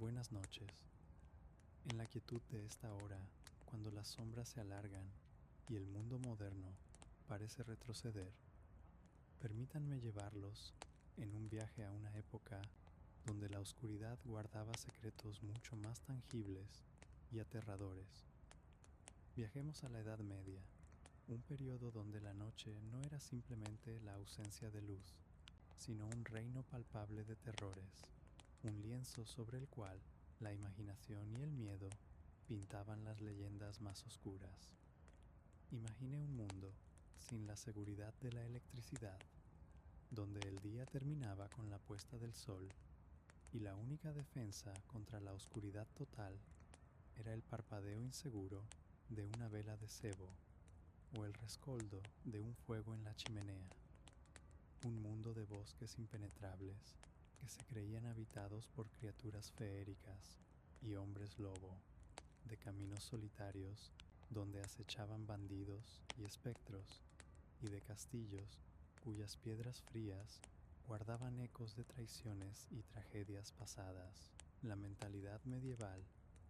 Buenas noches. En la quietud de esta hora, cuando las sombras se alargan y el mundo moderno parece retroceder, permítanme llevarlos en un viaje a una época donde la oscuridad guardaba secretos mucho más tangibles y aterradores. Viajemos a la Edad Media, un periodo donde la noche no era simplemente la ausencia de luz, sino un reino palpable de terrores, un lienzo sobre el cual la imaginación y el miedo pintaban las leyendas más oscuras. Imagine un mundo sin la seguridad de la electricidad, donde el día terminaba con la puesta del sol y la única defensa contra la oscuridad total era el parpadeo inseguro de una vela de cebo o el rescoldo de un fuego en la chimenea. Un mundo de bosques impenetrables que se creían habitados por criaturas feéricas y hombres lobo, de caminos solitarios donde acechaban bandidos y espectros, y de castillos cuyas piedras frías guardaban ecos de traiciones y tragedias pasadas. La mentalidad medieval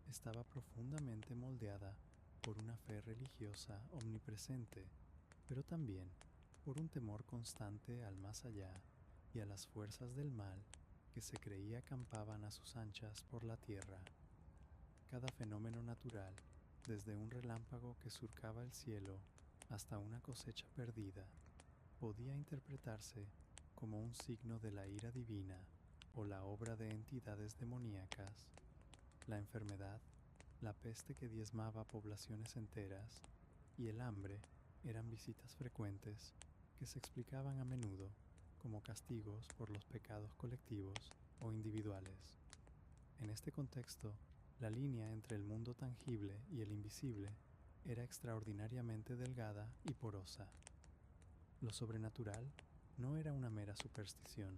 estaba profundamente moldeada por una fe religiosa omnipresente, pero también por un temor constante al más allá y a las fuerzas del mal que se creía acampaban a sus anchas por la tierra. Cada fenómeno natural, desde un relámpago que surcaba el cielo hasta una cosecha perdida, podía interpretarse como un signo de la ira divina o la obra de entidades demoníacas. La enfermedad, la peste que diezmaba poblaciones enteras, y el hambre eran visitas frecuentes que se explicaban a menudo como castigos por los pecados colectivos o individuales. En este contexto, la línea entre el mundo tangible y el invisible era extraordinariamente delgada y porosa. Lo sobrenatural no era una mera superstición,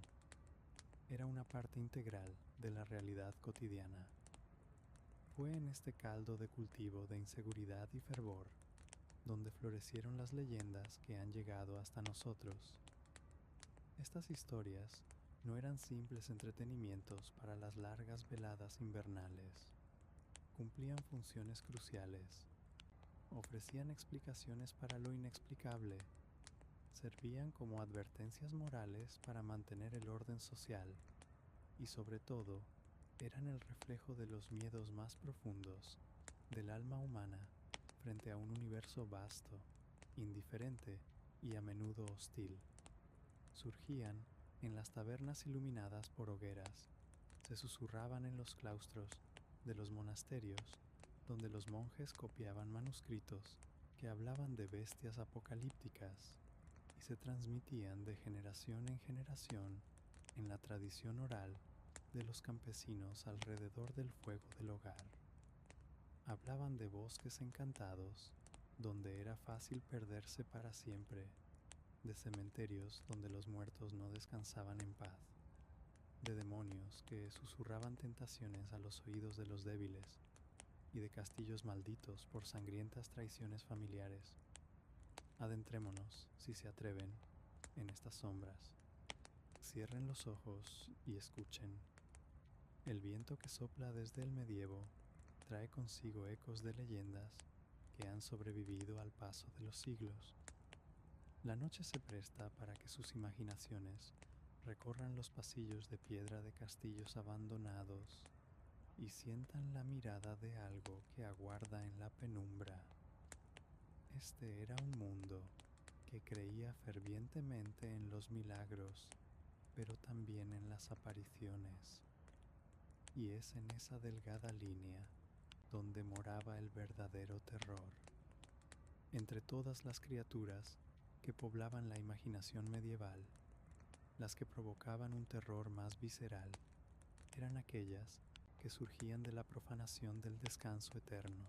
era una parte integral de la realidad cotidiana. Fue en este caldo de cultivo de inseguridad y fervor donde florecieron las leyendas que han llegado hasta nosotros. Estas historias no eran simples entretenimientos para las largas veladas invernales. Cumplían funciones cruciales, ofrecían explicaciones para lo inexplicable, servían como advertencias morales para mantener el orden social y sobre todo eran el reflejo de los miedos más profundos del alma humana frente a un universo vasto, indiferente y a menudo hostil. Surgían en las tabernas iluminadas por hogueras, se susurraban en los claustros de los monasterios, donde los monjes copiaban manuscritos que hablaban de bestias apocalípticas y se transmitían de generación en generación en la tradición oral de los campesinos alrededor del fuego del hogar. Hablaban de bosques encantados, donde era fácil perderse para siempre, de cementerios donde los muertos no descansaban en paz, de demonios que susurraban tentaciones a los oídos de los débiles y de castillos malditos por sangrientas traiciones familiares. Adentrémonos, si se atreven, en estas sombras. Cierren los ojos y escuchen. El viento que sopla desde el medievo trae consigo ecos de leyendas que han sobrevivido al paso de los siglos. La noche se presta para que sus imaginaciones recorran los pasillos de piedra de castillos abandonados y sientan la mirada de algo que aguarda en la penumbra. Este era un mundo que creía fervientemente en los milagros, pero también en las apariciones. Y es en esa delgada línea donde moraba el verdadero terror. Entre todas las criaturas que poblaban la imaginación medieval, las que provocaban un terror más visceral eran aquellas que surgían de la profanación del descanso eterno,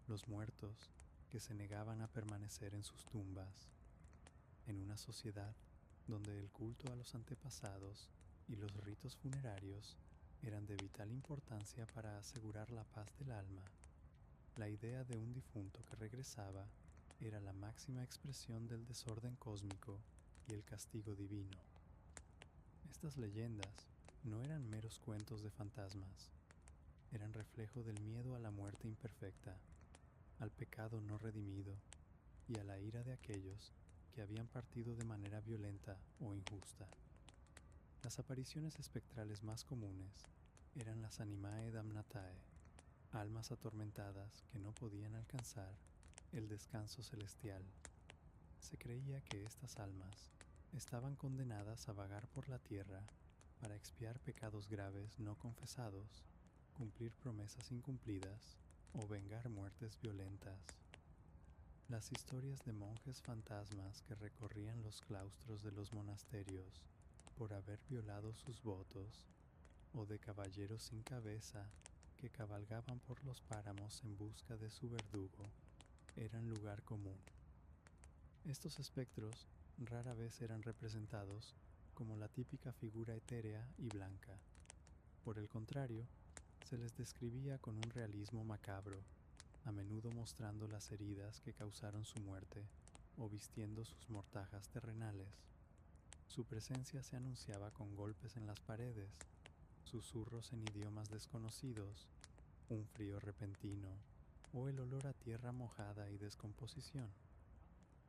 los muertos que se negaban a permanecer en sus tumbas, en una sociedad donde el culto a los antepasados y los ritos funerarios eran de vital importancia para asegurar la paz del alma. La idea de un difunto que regresaba era la máxima expresión del desorden cósmico y el castigo divino. Estas leyendas no eran meros cuentos de fantasmas, eran reflejo del miedo a la muerte imperfecta, al pecado no redimido y a la ira de aquellos que habían partido de manera violenta o injusta. Las apariciones espectrales más comunes eran las animae damnatae, almas atormentadas que no podían alcanzar el descanso celestial. Se creía que estas almas estaban condenadas a vagar por la tierra para expiar pecados graves no confesados, cumplir promesas incumplidas o vengar muertes violentas. Las historias de monjes fantasmas que recorrían los claustros de los monasterios por haber violado sus votos, o de caballeros sin cabeza que cabalgaban por los páramos en busca de su verdugo, eran lugar común. Estos espectros rara vez eran representados como la típica figura etérea y blanca. Por el contrario, se les describía con un realismo macabro, a menudo mostrando las heridas que causaron su muerte o vistiendo sus mortajas terrenales. Su presencia se anunciaba con golpes en las paredes, susurros en idiomas desconocidos, un frío repentino o el olor a tierra mojada y descomposición.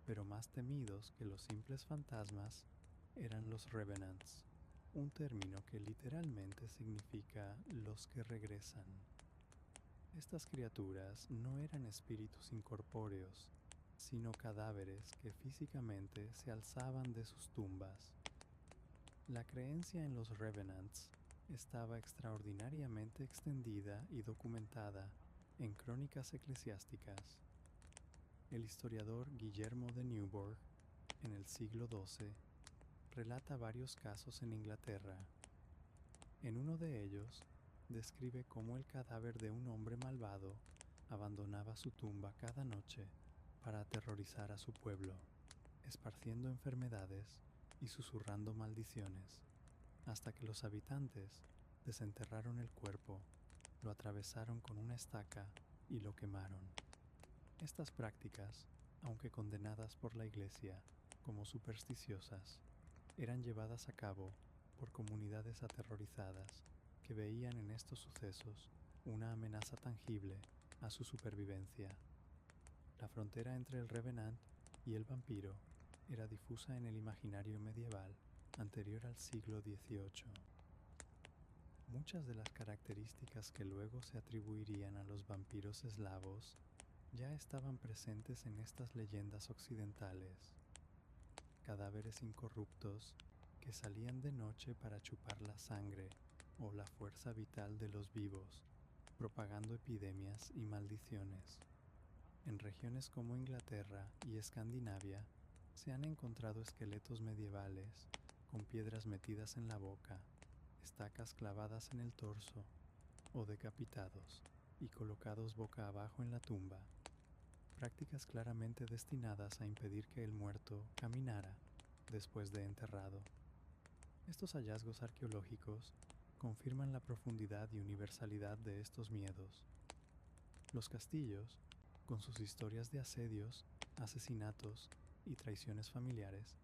Pero más temidos que los simples fantasmas eran los revenants, un término que literalmente significa los que regresan. Estas criaturas no eran espíritus incorpóreos, sino cadáveres que físicamente se alzaban de sus tumbas. La creencia en los revenants estaba extraordinariamente extendida y documentada en crónicas eclesiásticas. El historiador Guillermo de Newburgh, en el siglo XII, relata varios casos en Inglaterra. En uno de ellos, describe cómo el cadáver de un hombre malvado abandonaba su tumba cada noche para aterrorizar a su pueblo, esparciendo enfermedades y susurrando maldiciones, hasta que los habitantes desenterraron el cuerpo, lo atravesaron con una estaca y lo quemaron. Estas prácticas, aunque condenadas por la Iglesia como supersticiosas, eran llevadas a cabo por comunidades aterrorizadas que veían en estos sucesos una amenaza tangible a su supervivencia. La frontera entre el revenant y el vampiro era difusa en el imaginario medieval anterior al siglo XVIII. Muchas de las características que luego se atribuirían a los vampiros eslavos ya estaban presentes en estas leyendas occidentales. Cadáveres incorruptos que salían de noche para chupar la sangre o la fuerza vital de los vivos, propagando epidemias y maldiciones. En regiones como Inglaterra y Escandinavia se han encontrado esqueletos medievales con piedras metidas en la boca, estacas clavadas en el torso o decapitados y colocados boca abajo en la tumba, prácticas claramente destinadas a impedir que el muerto caminara después de enterrado. Estos hallazgos arqueológicos confirman la profundidad y universalidad de estos miedos. Los castillos, con sus historias de asedios, asesinatos y traiciones familiares,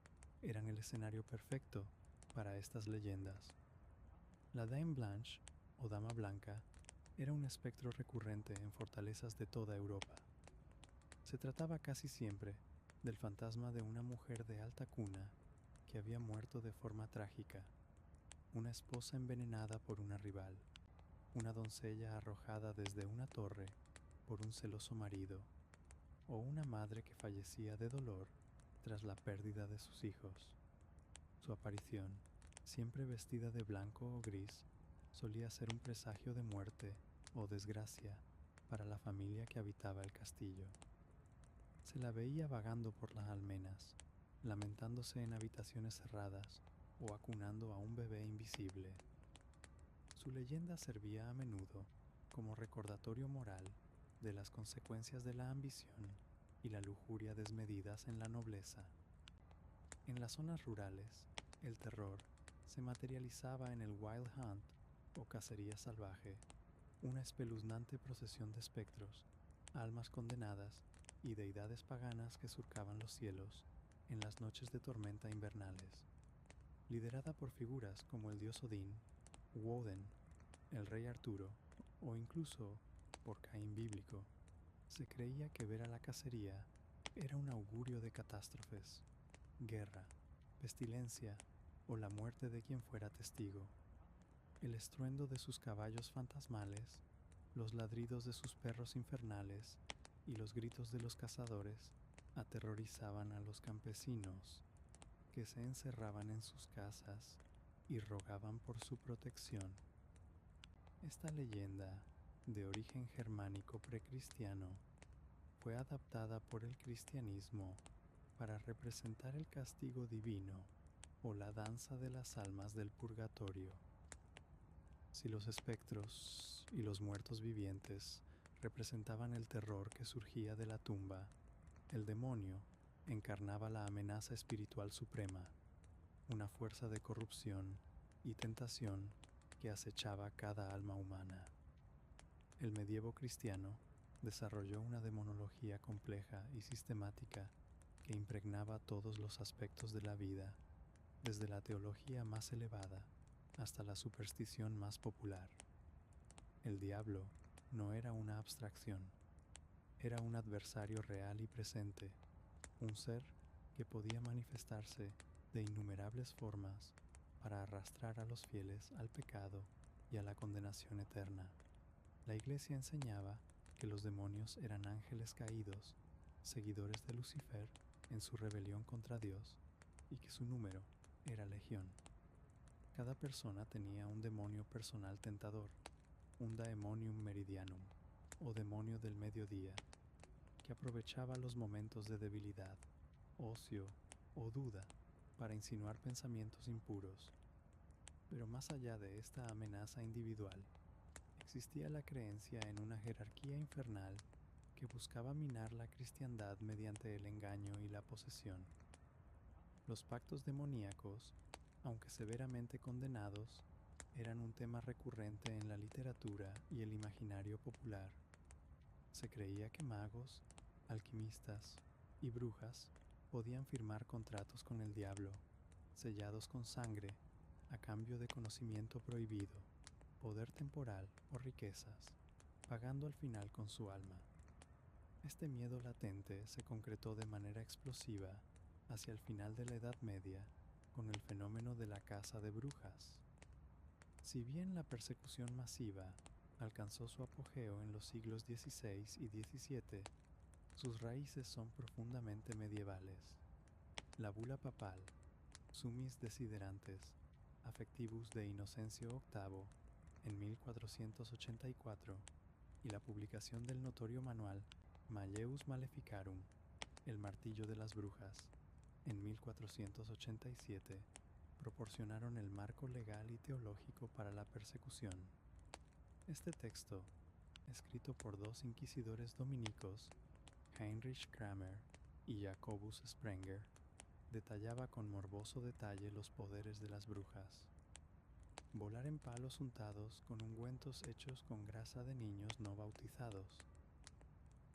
eran el escenario perfecto para estas leyendas. La Dame Blanche, o Dama Blanca, era un espectro recurrente en fortalezas de toda Europa. Se trataba casi siempre del fantasma de una mujer de alta cuna que había muerto de forma trágica, una esposa envenenada por una rival, una doncella arrojada desde una torre por un celoso marido, o una madre que fallecía de dolor tras la pérdida de sus hijos. Su aparición, siempre vestida de blanco o gris, solía ser un presagio de muerte o desgracia para la familia que habitaba el castillo. Se la veía vagando por las almenas, lamentándose en habitaciones cerradas o acunando a un bebé invisible. Su leyenda servía a menudo como recordatorio moral de las consecuencias de la ambición y la lujuria desmedidas en la nobleza. En las zonas rurales, el terror se materializaba en el Wild Hunt o cacería salvaje, una espeluznante procesión de espectros, almas condenadas y deidades paganas que surcaban los cielos en las noches de tormenta invernales. Liderada por figuras como el dios Odín, Woden, el rey Arturo, o incluso por Caín bíblico, se creía que ver a la cacería era un augurio de catástrofes, guerra, pestilencia o la muerte de quien fuera testigo. El estruendo de sus caballos fantasmales, los ladridos de sus perros infernales y los gritos de los cazadores aterrorizaban a los campesinos, que se encerraban en sus casas y rogaban por su protección. Esta leyenda, de origen germánico precristiano, fue adaptada por el cristianismo para representar el castigo divino o la danza de las almas del purgatorio. Si los espectros y los muertos vivientes representaban el terror que surgía de la tumba, el demonio encarnaba la amenaza espiritual suprema, una fuerza de corrupción y tentación que acechaba cada alma humana. El medievo cristiano desarrolló una demonología compleja y sistemática que impregnaba todos los aspectos de la vida, desde la teología más elevada hasta la superstición más popular. El diablo no era una abstracción, era un adversario real y presente, un ser que podía manifestarse de innumerables formas para arrastrar a los fieles al pecado y a la condenación eterna. La Iglesia enseñaba que los demonios eran ángeles caídos, seguidores de Lucifer en su rebelión contra Dios, y que su número era legión. Cada persona tenía un demonio personal tentador, un daemonium meridianum, o demonio del mediodía, que aprovechaba los momentos de debilidad, ocio o duda para insinuar pensamientos impuros. Pero más allá de esta amenaza individual, existía la creencia en una jerarquía infernal que buscaba minar la cristiandad mediante el engaño y la posesión. Los pactos demoníacos, aunque severamente condenados, eran un tema recurrente en la literatura y el imaginario popular. Se creía que magos, alquimistas y brujas podían firmar contratos con el diablo, sellados con sangre, a cambio de conocimiento prohibido, poder temporal o riquezas, pagando al final con su alma. Este miedo latente se concretó de manera explosiva hacia el final de la Edad Media con el fenómeno de la caza de brujas. Si bien la persecución masiva alcanzó su apogeo en los siglos XVI y XVII, sus raíces son profundamente medievales. La bula papal, Summis Desiderantes, Affectivus de Inocencio VIII, en 1484, y la publicación del notorio manual Malleus Maleficarum, el martillo de las brujas, en 1487, proporcionaron el marco legal y teológico para la persecución. Este texto, escrito por dos inquisidores dominicos, Heinrich Kramer y Jacobus Sprenger, detallaba con morboso detalle los poderes de las brujas. Volar en palos untados con ungüentos hechos con grasa de niños no bautizados,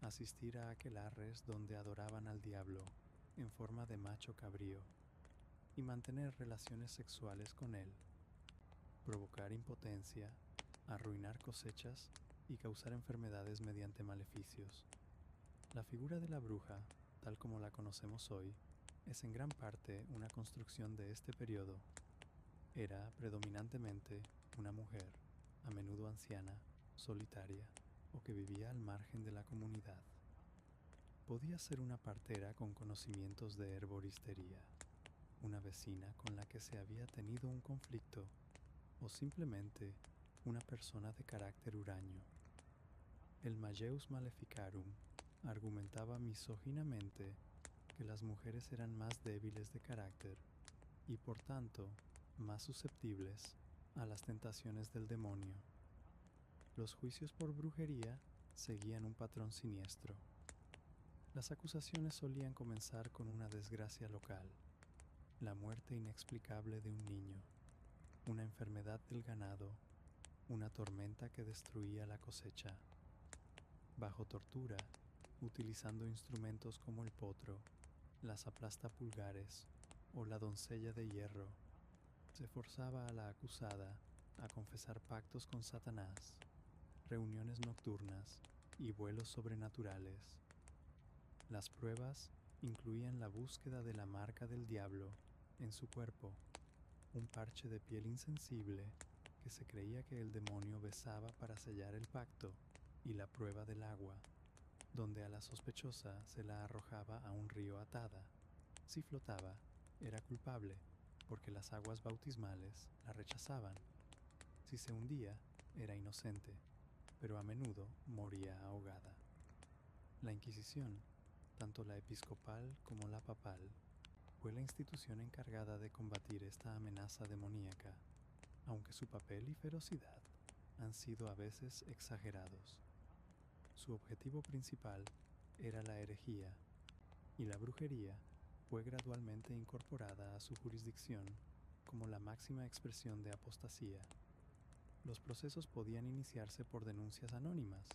asistir a aquelarres donde adoraban al diablo en forma de macho cabrío y mantener relaciones sexuales con él, provocar impotencia, arruinar cosechas y causar enfermedades mediante maleficios. La figura de la bruja, tal como la conocemos hoy, es en gran parte una construcción de este periodo. Era predominantemente una mujer, a menudo anciana, solitaria o que vivía al margen de la comunidad. Podía ser una partera con conocimientos de herboristería, una vecina con la que se había tenido un conflicto o simplemente una persona de carácter huraño. El Malleus Maleficarum argumentaba misóginamente que las mujeres eran más débiles de carácter y por tanto más susceptibles a las tentaciones del demonio. Los juicios por brujería seguían un patrón siniestro. Las acusaciones solían comenzar con una desgracia local, la muerte inexplicable de un niño, una enfermedad del ganado, una tormenta que destruía la cosecha. Bajo tortura, utilizando instrumentos como el potro, las aplastapulgares o la doncella de hierro, se forzaba a la acusada a confesar pactos con Satanás, reuniones nocturnas y vuelos sobrenaturales. Las pruebas incluían la búsqueda de la marca del diablo en su cuerpo, un parche de piel insensible que se creía que el demonio besaba para sellar el pacto, y la prueba del agua, donde a la sospechosa se la arrojaba a un río atada. Si flotaba, era culpable, porque las aguas bautismales la rechazaban. Si se hundía, era inocente, pero a menudo moría ahogada. La Inquisición, tanto la episcopal como la papal, fue la institución encargada de combatir esta amenaza demoníaca, aunque su papel y ferocidad han sido a veces exagerados. Su objetivo principal era la herejía, y la brujería fue gradualmente incorporada a su jurisdicción como la máxima expresión de apostasía. Los procesos podían iniciarse por denuncias anónimas,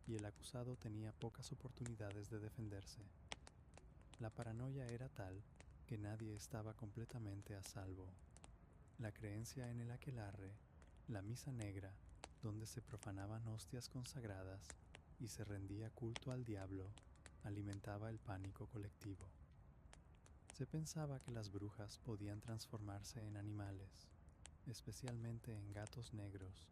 y el acusado tenía pocas oportunidades de defenderse. La paranoia era tal que nadie estaba completamente a salvo. La creencia en el aquelarre, la misa negra, donde se profanaban hostias consagradas y se rendía culto al diablo, alimentaba el pánico colectivo. Se pensaba que las brujas podían transformarse en animales, especialmente en gatos negros,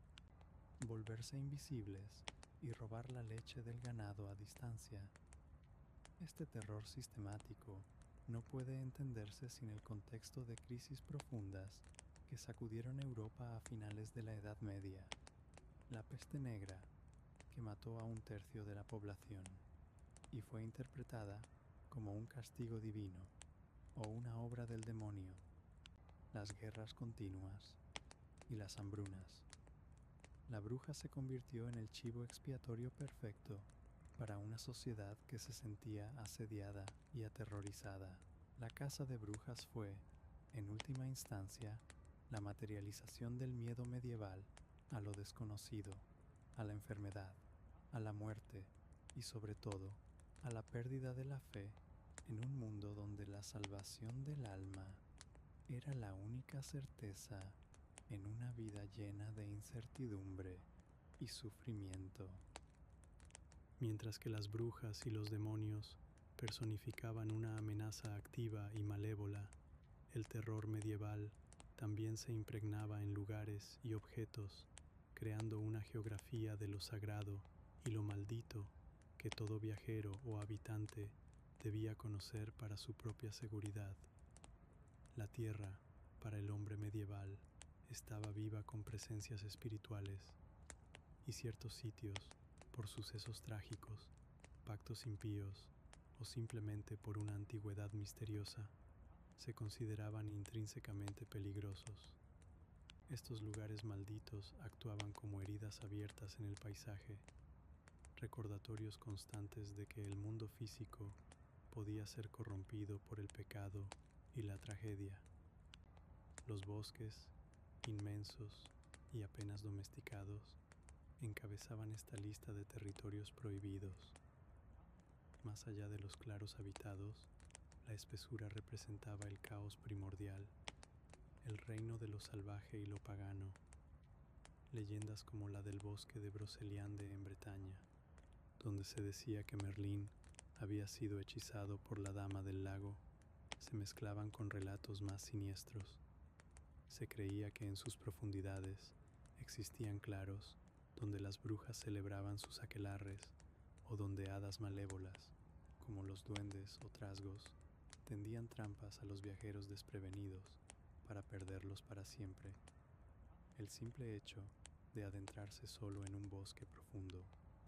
volverse invisibles y robar la leche del ganado a distancia. Este terror sistemático no puede entenderse sin el contexto de crisis profundas que sacudieron Europa a finales de la Edad Media. La peste negra, que mató a un tercio de la población y fue interpretada como un castigo divino o una obra del demonio, las guerras continuas y las hambrunas. La bruja se convirtió en el chivo expiatorio perfecto para una sociedad que se sentía asediada y aterrorizada. La caza de brujas fue, en última instancia, la materialización del miedo medieval a lo desconocido, a la enfermedad, a la muerte y sobre todo a la pérdida de la fe en un mundo donde la salvación del alma era la única certeza en una vida llena de incertidumbre y sufrimiento. Mientras que las brujas y los demonios personificaban una amenaza activa y malévola, el terror medieval también se impregnaba en lugares y objetos, creando una geografía de lo sagrado y lo maldito que todo viajero o habitante debía conocer para su propia seguridad. La tierra, para el hombre medieval, estaba viva con presencias espirituales, y ciertos sitios, por sucesos trágicos, pactos impíos o simplemente por una antigüedad misteriosa, se consideraban intrínsecamente peligrosos. Estos lugares malditos actuaban como heridas abiertas en el paisaje, recordatorios constantes de que el mundo físico podía ser corrompido por el pecado y la tragedia. Los bosques, inmensos y apenas domesticados, encabezaban esta lista de territorios prohibidos. Más allá de los claros habitados, la espesura representaba el caos primordial, el reino de lo salvaje y lo pagano. Leyendas como la del bosque de Broceliande en Bretaña, donde se decía que Merlín había sido hechizado por la Dama del Lago, se mezclaban con relatos más siniestros. Se creía que en sus profundidades existían claros donde las brujas celebraban sus aquelarres o donde hadas malévolas, como los duendes o trasgos, tendían trampas a los viajeros desprevenidos para perderlos para siempre. El simple hecho de adentrarse solo en un bosque profundo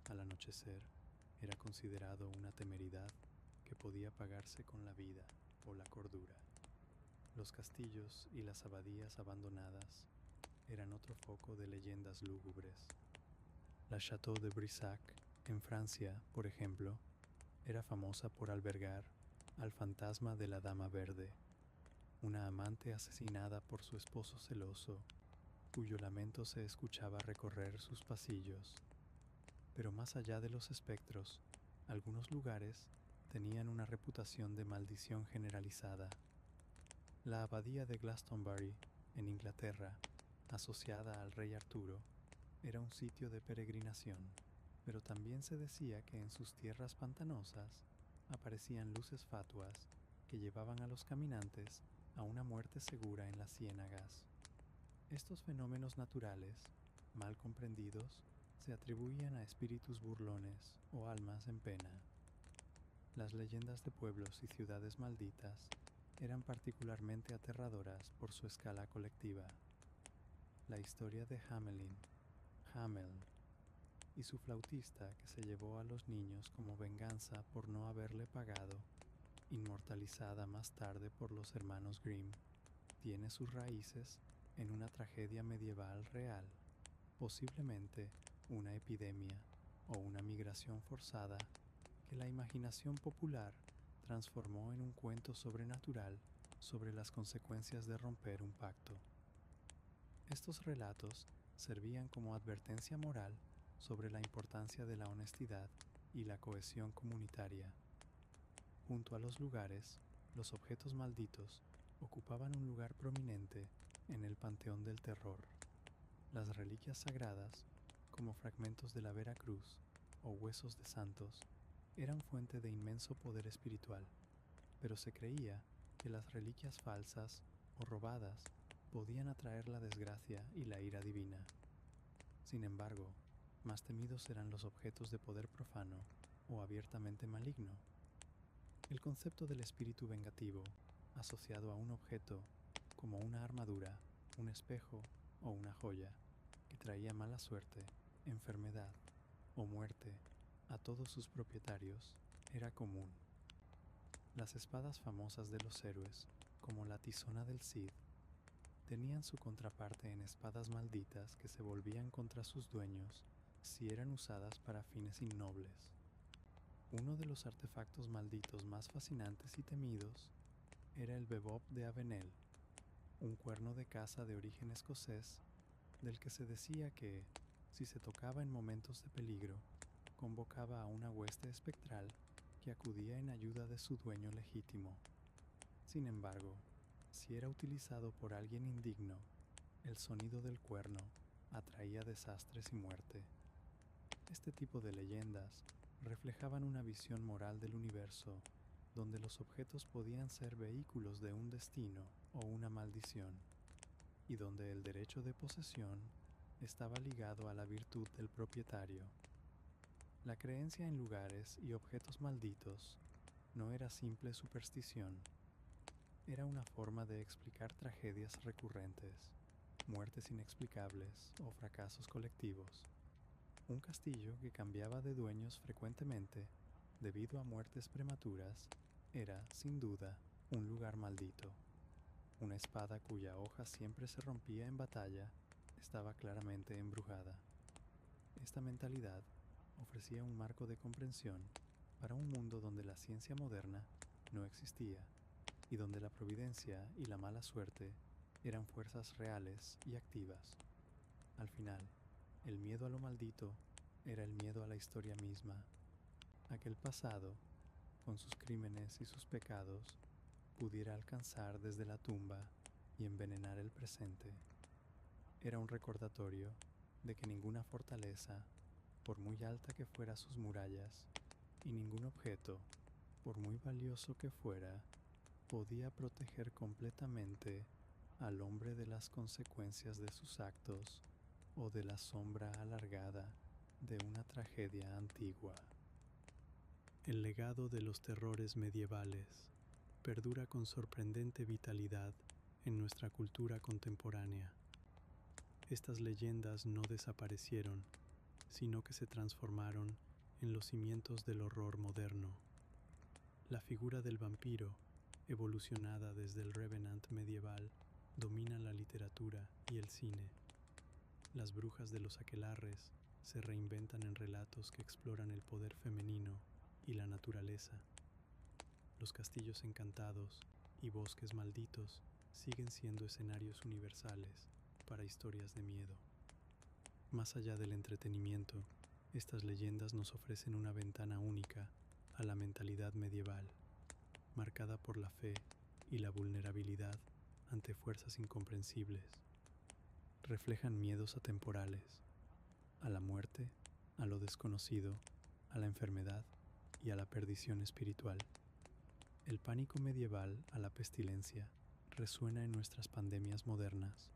al anochecer era considerado una temeridad que podía pagarse con la vida o la cordura. Los castillos y las abadías abandonadas eran otro foco de leyendas lúgubres. La Château de Brissac, en Francia, por ejemplo, era famosa por albergar al fantasma de la Dama Verde, una amante asesinada por su esposo celoso, cuyo lamento se escuchaba recorrer sus pasillos. Pero más allá de los espectros, algunos lugares tenían una reputación de maldición generalizada. La abadía de Glastonbury, en Inglaterra, asociada al rey Arturo, era un sitio de peregrinación, pero también se decía que en sus tierras pantanosas aparecían luces fatuas que llevaban a los caminantes a una muerte segura en las ciénagas. Estos fenómenos naturales, mal comprendidos, se atribuían a espíritus burlones o almas en pena. Las leyendas de pueblos y ciudades malditas eran particularmente aterradoras por su escala colectiva. La historia de Hamelin, Hamel, y su flautista que se llevó a los niños como venganza por no haberle pagado, inmortalizada más tarde por los hermanos Grimm, tiene sus raíces en una tragedia medieval real, posiblemente una epidemia o una migración forzada que la imaginación popular transformó en un cuento sobrenatural sobre las consecuencias de romper un pacto. Estos relatos servían como advertencia moral sobre la importancia de la honestidad y la cohesión comunitaria. Junto a los lugares, los objetos malditos ocupaban un lugar prominente en el panteón del terror. Las reliquias sagradas, como fragmentos de la Vera Cruz o huesos de santos, eran fuente de inmenso poder espiritual, pero se creía que las reliquias falsas o robadas podían atraer la desgracia y la ira divina. Sin embargo, más temidos eran los objetos de poder profano o abiertamente maligno. El concepto del espíritu vengativo, asociado a un objeto como una armadura, un espejo o una joya, que traía mala suerte, enfermedad o muerte a todos sus propietarios, era común. Las espadas famosas de los héroes, como la tizona del Cid, tenían su contraparte en espadas malditas que se volvían contra sus dueños si eran usadas para fines innobles. Uno de los artefactos malditos más fascinantes y temidos era el bebop de Avenel, un cuerno de caza de origen escocés del que se decía que, si se tocaba en momentos de peligro, convocaba a una hueste espectral que acudía en ayuda de su dueño legítimo. Sin embargo, si era utilizado por alguien indigno, el sonido del cuerno atraía desastres y muerte. Este tipo de leyendas reflejaban una visión moral del universo donde los objetos podían ser vehículos de un destino o una maldición, y donde el derecho de posesión estaba ligado a la virtud del propietario. La creencia en lugares y objetos malditos no era simple superstición, era una forma de explicar tragedias recurrentes, muertes inexplicables o fracasos colectivos. Un castillo que cambiaba de dueños frecuentemente debido a muertes prematuras era, sin duda, un lugar maldito. Una espada cuya hoja siempre se rompía en batalla estaba claramente embrujada. Esta mentalidad ofrecía un marco de comprensión para un mundo donde la ciencia moderna no existía y donde la providencia y la mala suerte eran fuerzas reales y activas. Al final, el miedo a lo maldito era el miedo a la historia misma, a que el pasado, con sus crímenes y sus pecados, pudiera alcanzar desde la tumba y envenenar el presente. Era un recordatorio de que ninguna fortaleza, por muy alta que fuera sus murallas, y ningún objeto, por muy valioso que fuera, podía proteger completamente al hombre de las consecuencias de sus actos o de la sombra alargada de una tragedia antigua. El legado de los terrores medievales perdura con sorprendente vitalidad en nuestra cultura contemporánea. Estas leyendas no desaparecieron, sino que se transformaron en los cimientos del horror moderno. La figura del vampiro, evolucionada desde el Revenant medieval, domina la literatura y el cine. Las brujas de los aquelarres se reinventan en relatos que exploran el poder femenino y la naturaleza. Los castillos encantados y bosques malditos siguen siendo escenarios universales para historias de miedo. Más allá del entretenimiento, estas leyendas nos ofrecen una ventana única a la mentalidad medieval, marcada por la fe y la vulnerabilidad ante fuerzas incomprensibles. reflejan miedos atemporales, a la muerte, a lo desconocido, a la enfermedad y a la perdición espiritual. El pánico medieval a la pestilencia resuena en nuestras pandemias modernas.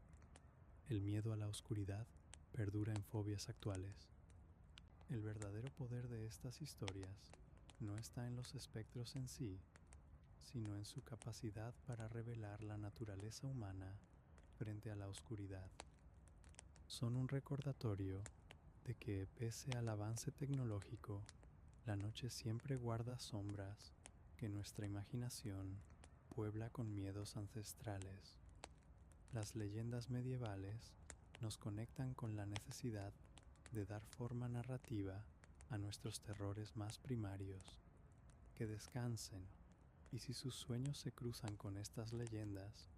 El miedo a la oscuridad perdura en fobias actuales. El verdadero poder de estas historias no está en los espectros en sí, sino en su capacidad para revelar la naturaleza humana frente a la oscuridad. Son un recordatorio de que, pese al avance tecnológico, la noche siempre guarda sombras que nuestra imaginación puebla con miedos ancestrales. Las leyendas medievales nos conectan con la necesidad de dar forma narrativa a nuestros terrores más primarios. Que descansen, y si sus sueños se cruzan con estas leyendas,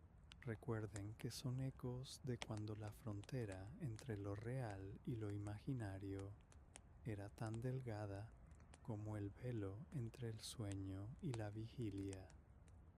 recuerden que son ecos de cuando la frontera entre lo real y lo imaginario era tan delgada como el velo entre el sueño y la vigilia.